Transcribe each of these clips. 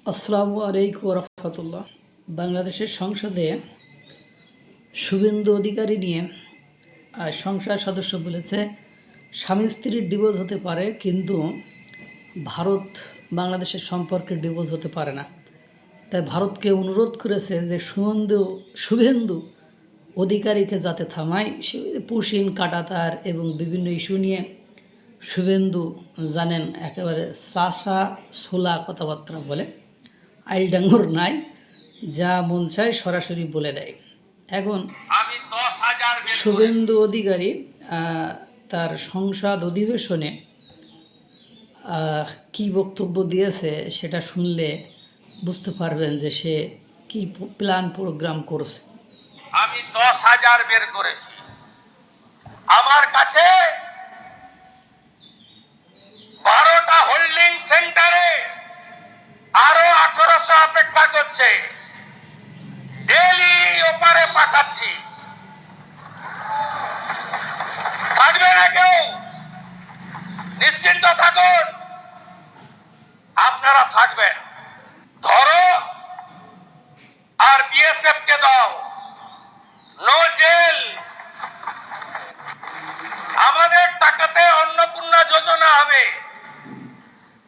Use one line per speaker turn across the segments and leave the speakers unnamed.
আসসালামু আলাইকুম রহমতুল্লাহ। বাংলাদেশের সংসদে শুভেন্দু অধিকারী নিয়ে সংসদ সদস্য বলেছে স্বামী স্ত্রীর ডিভোর্স হতে পারে, কিন্তু ভারত বাংলাদেশের সম্পর্কে ডিভোর্স হতে পারে না। তাই ভারতকে অনুরোধ করেছে যে শুভেন্দু অধিকারীকে যাতে থামায়। পুশিন কাটাতার এবং বিভিন্ন ইস্যু নিয়ে শুভেন্দু জানেন একেবারে সাসা সোলা কথাবার্তা বলে, আইলডাঙ্গর নাই, যা মন চায় সরাসরি বলে দেয়। এখন শুভেন্দু অধিকারী তার সংসদ অধিবেশনে কি বক্তব্য দিয়েছে সেটা শুনলে বুঝতে পারবেন যে সে কি প্ল্যান প্রোগ্রাম করছে।
আমি 10,000 বের করেছি। আমার কাছে 12টা হোল্ডিং সেন্টারে আরো 1800 অপেক্ষা করছে। ডেলি ওপারে পাঠাচ্ছি। থাকবে না কেউ, নিশ্চিন্ত থাকুন, আপনারা থাকবেন। ধরো আর বিএসএফ কে দাও, নো জেল। আমাদের টাকাতে অন্নপূর্ণা যোজনা হবে,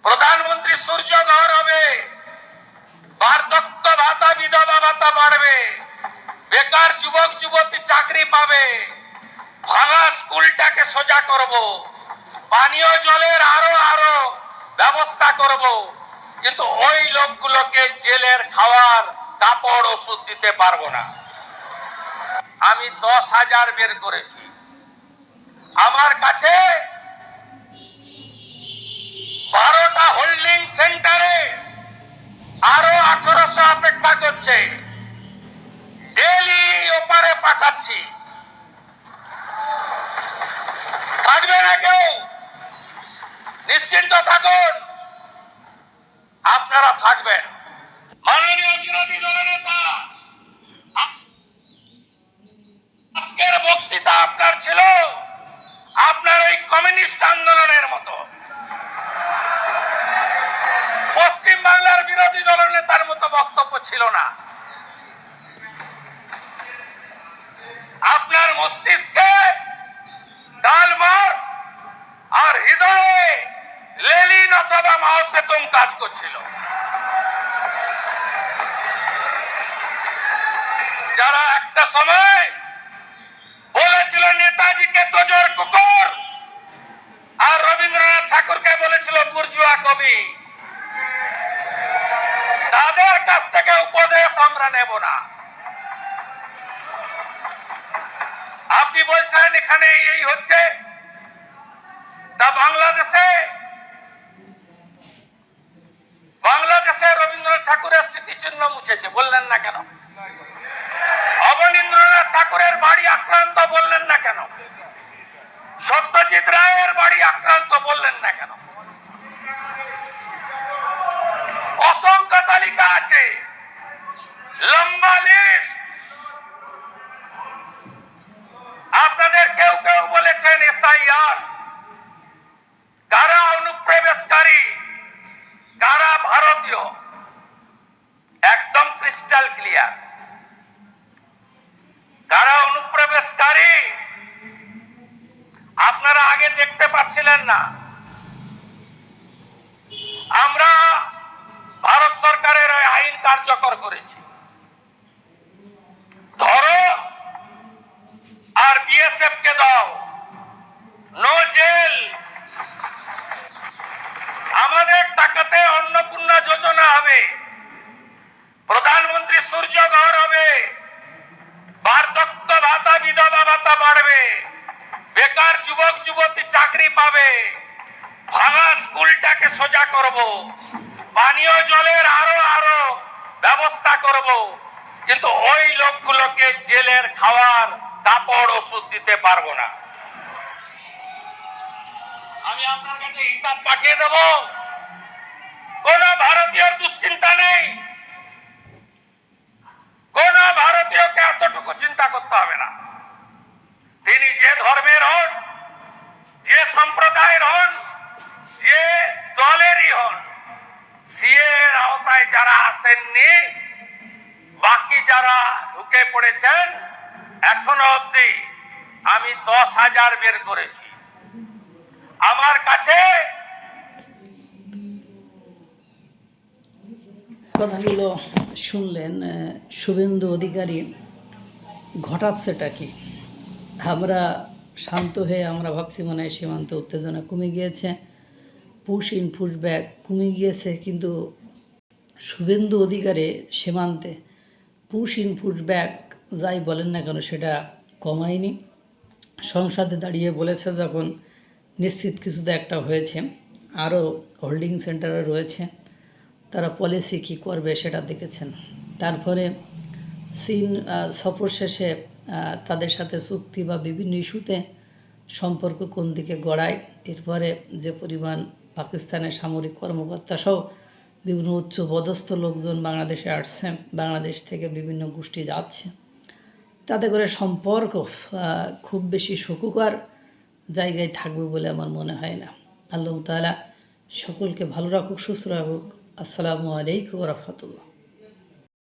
প্রধানমন্ত্রী সূর্য ঘর হবে, বার্ধক্য ভাতা বিধবা ভাতা বাড়বে, বেকার যুবক যুবতী চাকরি পাবে, ভাঙা স্কুলটাকে সোজা করব, পানীয় জলের আরো ব্যবস্থা করব। কিন্তু ওই লোকগুলোকে জেলের খাওয়ার কাপড় ওষুধ দিতে পারবো না। আমি 10,000 বের করেছি। আমার কাছে 12টা হোল্ডিং সেন্টারে আরো 1800 অপেক্ষা করছে। ডেলি ওপারে পাঠাচ্ছি। থাকবে না কেউ, নিশ্চিন্ত থাকুন, আপনারা থাকবেন। মাননীয় বিরোধী দলনেতা, আজকের বক্তৃতা আপনার ছিল আপনার ওই কমিউনিস্ট আন্দোলনের মতো, পশ্চিম বাংলার বিরোধী দলনেতার মতো বক্তব্য ছিল না। আপনার মস্তিষ্কে কার্ল মার্কস আর হৃদয়ে লেনিন অথবা মাও সেতুং কাজ করছিল। যারা একটা সময় বলেছিল নেতাজিকে তোজর কুকুর, আর রবীন্দ্রনাথ ঠাকুরকে বলেছিল বুর্জুয়া কবি, তাদের কাছ থেকে উপদেশ আমরা নেব না। আপনি বলছেন এখানে এই হচ্ছে, তা বাংলাদেশে রবীন্দ্রনাথ ঠাকুরের স্মৃতিচিহ্ন মুছেছে, বললেন না কেন? অবনীন্দ্রনাথ ঠাকুরের বাড়ি আক্রান্ত, বললেন না কেন? সত্যজিৎ রায়ের বাড়ি আক্রান্ত, বললেন না কেন? অসংখ্য তালিকা আছে, লম্বা লিস্ট। আপনাদের কেউ কেউ বলেছেন এসআইআর, কারা অনুপ্রবেশকারী, কারা ভারতীয়, একদম ক্রিস্টাল ক্লিয়ার। কারা অনুপ্রবেশকারী আপনারা আগে দেখতে পাচ্ছিলেন না। আমরা ভারত সরকারের আইন কার্যকর করেছি। ধরো আর বিএসএফ কে দাও, নো জেল। আমাদের টাকাতে অন্নপূর্ণা যোজনা হবে, প্রধানমন্ত্রী সূর্য ঘর হবে, বার্ধক্য ভাতা বিধবা ভাতা বাড়বে, বেকার যুবক যুবতী চাকরি পাবে, ভাঙা স্কুলটাকে সোজা করব, পানীয় জলের আরো ব্যবস্থা করব। কিন্তু ওই লোকগুলোকে জেলের খাওয়ার কাপড় ওষুধ দিতে পারবো না। আমি আপনার কাছে হিসাব পাঠিয়ে দেব। কোন ভারতীয়র দুশ্চিন্তা নেই, কোন ভারতীয়কে এতটুকু চিন্তা করতে হবে না। তিনি যে ধর্মের হন, যে সম্প্রদায়ের হন, যে দলেরই হন, সিএ এর আওতায় যারা আসেননি, বাকি যারা ঢুকে পড়েছেন, এখনো অবধি আমি 10,000 বের করেছি। আমার কাছে
কথাগুলো শুনলেন, শুভেন্দু অধিকারী ঘটাচ্ছেটা কি? আমরা শান্ত হয়ে আমরা ভাবছি মনে হয় সীমান্তে উত্তেজনা কমে গিয়েছে, পুশ ইন পুশ ব্যাক কমে গিয়েছে, কিন্তু শুভেন্দু অধিকারী সীমান্তে পুশ ইন পুশ ব্যাক যাই বলেন না কেন সেটা কমায়নি। সংসদে দাঁড়িয়ে বলেছে যখন নিশ্চিত কিছুতে একটা হয়েছে, আরও হোল্ডিং সেন্টারে রয়েছে, তারা পলিসি কী করবে সেটা দেখেছেন। তারপরে চীন সফর শেষে তাদের সাথে চুক্তি বা বিভিন্ন ইস্যুতে সম্পর্ক কোন দিকে গড়ায়, এরপরে যে পরিমাণ পাকিস্তানের সামরিক কর্মকর্তা সহ বিভিন্ন উচ্চ পদস্থ লোকজন বাংলাদেশে আসছে, বাংলাদেশ থেকে বিভিন্ন গোষ্ঠী যাচ্ছে, তাতে করে সম্পর্ক খুব বেশি সুখকর জায়গায় থাকবে বলে আমার মনে হয় না। আল্লাহ তাআলা সকলকে ভালো রাখুক, সুস্থ রাখুক। আসসালামু আলাইকুম ওয়া রাহমাতুল্লাহ।